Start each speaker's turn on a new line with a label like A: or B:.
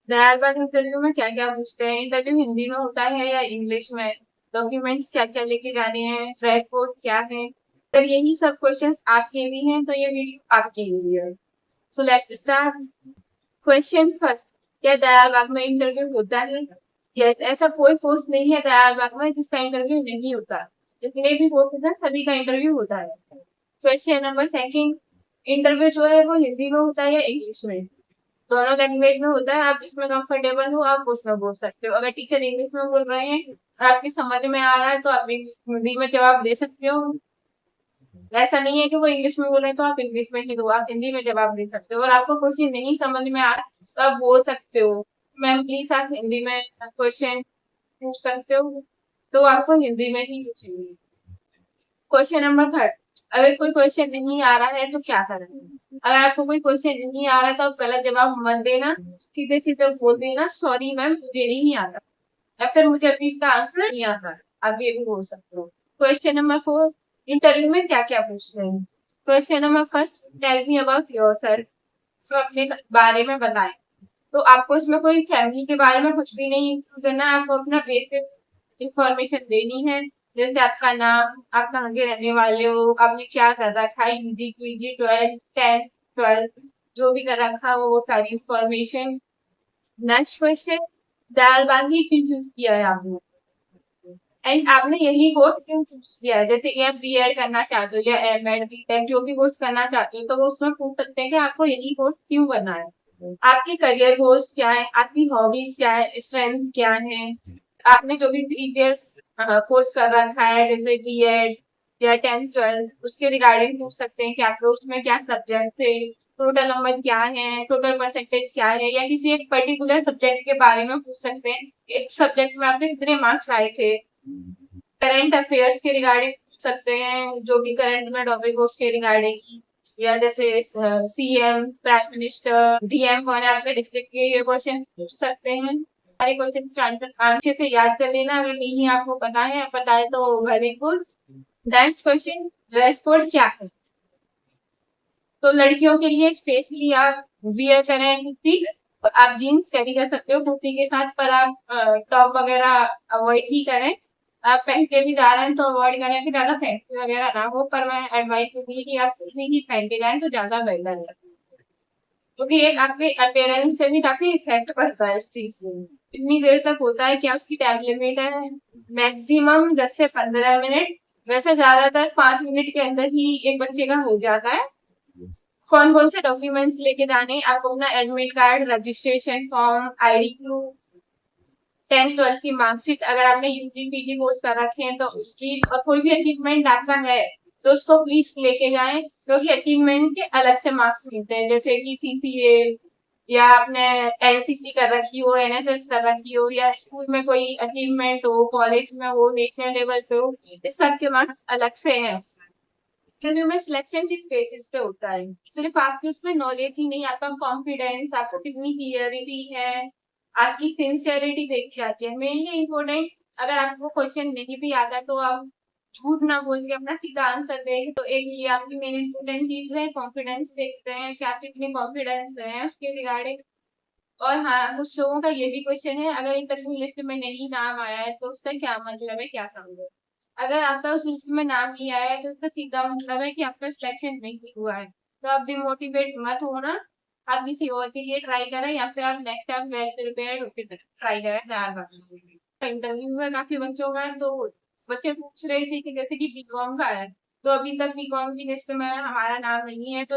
A: Dayalbagh interview में क्या क्या पूछते हैं? इंटरव्यू हिंदी में होता है या इंग्लिश में? डॉक्यूमेंट्स क्या क्या लेके जाने हैं? ड्रेस कोड क्या है? अगर यही सब क्वेश्चंस आपके भी हैं तो ये वीडियो आपके लिए है। So let's start. Question first, क्या दयालबाग में इंटरव्यू होता है? यस, ऐसा कोई पोस्ट नहीं है दयालबाग में जिसका इंटरव्यू नहीं होता। जितने भी पोस्ट हैं सभी का इंटरव्यू होता है। क्वेश्चन नंबर सेकंड, इंटरव्यू जो है वो हिंदी में होता है या इंग्लिश में? दोनों लैंग्वेज में होता है। आप जिसमें कंफर्टेबल हो आप उसमें बोल सकते हो। अगर टीचर इंग्लिश में बोल रहे हैं और आपकी समझ में आ रहा है तो आप हिंदी में जवाब दे सकते हो। ऐसा नहीं है कि वो इंग्लिश में बोल रहे हैं तो आप इंग्लिश में ही दो, आप हिंदी में जवाब दे सकते हो। और आपको क्वेश्चन नहीं समझ में आ रहा तो आप बोल सकते हो मैम प्लीज आप हिंदी में क्वेश्चन पूछ सकते हो, तो आपको हिंदी में ही पूछेंगे। क्वेश्चन नंबर थर्ड, अगर कोई क्वेश्चन नहीं आ रहा है तो क्या करें? अगर आपको कोई क्वेश्चन नहीं आ रहा है तो आप गलत जवाब मत देना, सीधे सीधे बोल देना सॉरी मैम मुझे नहीं आता, या फिर मुझे अभी इसका आंसर नहीं आता। आप ये भी बोल सकते हो। क्वेश्चन नंबर फोर, इंटरव्यू में क्या क्या पूछ रहे हैं? Question number first, tell me about yourself. तो अपने बारे में बताएं। तो आपको इसमें कोई फैमिली के बारे में कुछ भी नहीं इंक्लूड करना है, आपको अपना बेसिक इंफॉर्मेशन देनी है। जैसे आपका नाम, आप कहाँ के रहने वाले हो, आपने क्या कर रखा है, हिंदी की 12th 10th 12th जो भी कर रखा है वो सारी इंफॉर्मेशन। नेक्स्ट क्वेश्चन, दालबागी क्यों चूज किया है आपने? एंड आपने यही कोर्स क्यों चूज किया है? जैसे आप बीएड करना चाहते हो या एमएड बीटेक जो भी कोर्स करना चाहते हो तो वो उसमें पूछ सकते हैं कि आपको यही कोर्स क्यों करना है। आपके करियर गोल्स क्या है, आपकी हॉबीज क्या है, स्ट्रेंथ क्या है, आपने जो भी प्रीवियस कोर्स कर रखा है जैसे बीएड या 10th 12th उसके रिगार्डिंग पूछ सकते हैं कि आपके उसमें क्या सब्जेक्ट थे, टोटल नंबर क्या है, टोटल परसेंटेज क्या है, या किसी एक पर्टिकुलर सब्जेक्ट के बारे में पूछ सकते हैं। एक सब्जेक्ट में आपके कितने मार्क्स आए थे। करंट अफेयर्स के रिगार्डिंग पूछ सकते हैं, जो भी करंट में टॉपिक हो उसके रिगार्डिंग, या जैसे सीएम, प्राइम मिनिस्टर, डीएम कौन है आपके डिस्ट्रिक्ट के, ये क्वेश्चन पूछ सकते हैं। सारे क्वेश्चन का आंसर आंसर से याद कर लेना, अगर नहीं आपको पता है तो very good. Next question, dress code क्या है? तो लड़कियों के लिए स्पेशली आप वियर करें कुर्ती, और आप जीन्स कैरी कर सकते हो कुर्ती के साथ, पर आप टॉप वगैरह अवॉइड ही करें। आप पहन के भी जा रहे हैं तो अवॉइड करें कि ज्यादा फैंसी वगैरह ना हो, पर मैं एडवाइस दूंगी कि आप कुछ ही पहन के जाएं तो ज्यादा बेहतर है, क्योंकि एक आपके अपेयरेंस से भी काफी इफेक्ट पड़ता है इस चीज से। इतनी देर तक होता है, क्या उसकी टाइम लिमिट है? मैक्सिमम 10 से 15 मिनट। वैसे ज्यादातर 5 मिनट के अंदर ही एक बच्चे का हो जाता है। कौन कौन से डॉक्यूमेंट्स लेके जाने? आपको अपना admit card, registration form, ID proof, 10th 12th की मार्कशीट, अगर आपने यूजी पीजी कोर्स कर रखे हैं तो उसकी, और कोई भी अचीवमेंट आपका है तो उसको प्लीज लेके जाएं, क्योंकि अचीवमेंट के अलग से मार्क्स मिलते हैं, जैसे कि सीसीए, या आपने एनसीसी कर रखी हो, एनएसएस कर रखी हो, या स्कूल में कोई अचीवमेंट हो, कॉलेज में हो, नेशनल लेवल से हो, इस सब के मार्क्स अलग से हैं। इंटरव्यू में सिलेक्शन किस बेसिस पे होता है? सिर्फ आपकी उसमें नॉलेज ही नहीं, आपका कॉन्फिडेंस, आपको कितनी क्लियरिटी है, आपकी सिंसियरिटी देखी जाती है। मेनली इम्पोर्टेंट, अगर आपको क्वेश्चन नहीं भी आता तो आप झूठ ना बोल के अपना सीधा आंसर दें, तो एक ये आपकी मेन इम्पोर्टेंट चीज है। कॉन्फिडेंस देखते हैं कि आप कितनी कॉन्फिडेंस है उसके रिगार्डिंग। और हाँ, कुछ लोगों का ये भी क्वेश्चन है, अगर इंटरव्यू लिस्ट में नहीं नाम आया है तो उसका क्या मतलब है, क्या करोगे? अगर आपका उस लिस्ट में नाम नहीं आया है तो उसका सीधा मतलब है कि आपका सिलेक्शन नहीं हुआ है। तो आप डिमोटिवेट मत होना, आप किसी और के लिए ट्राई करें, या फिर आप नेक्स्ट टाइम वेल प्रिपेयर्ड होकर ट्राई करें तैयार रखना। इंटरव्यू में काफी बच्चों का है, तो बच्चे पूछ रहे थे कि जैसे कि बीकॉम का है तो अभी तक बीकॉम की लिस्ट में हमारा नाम नहीं है, तो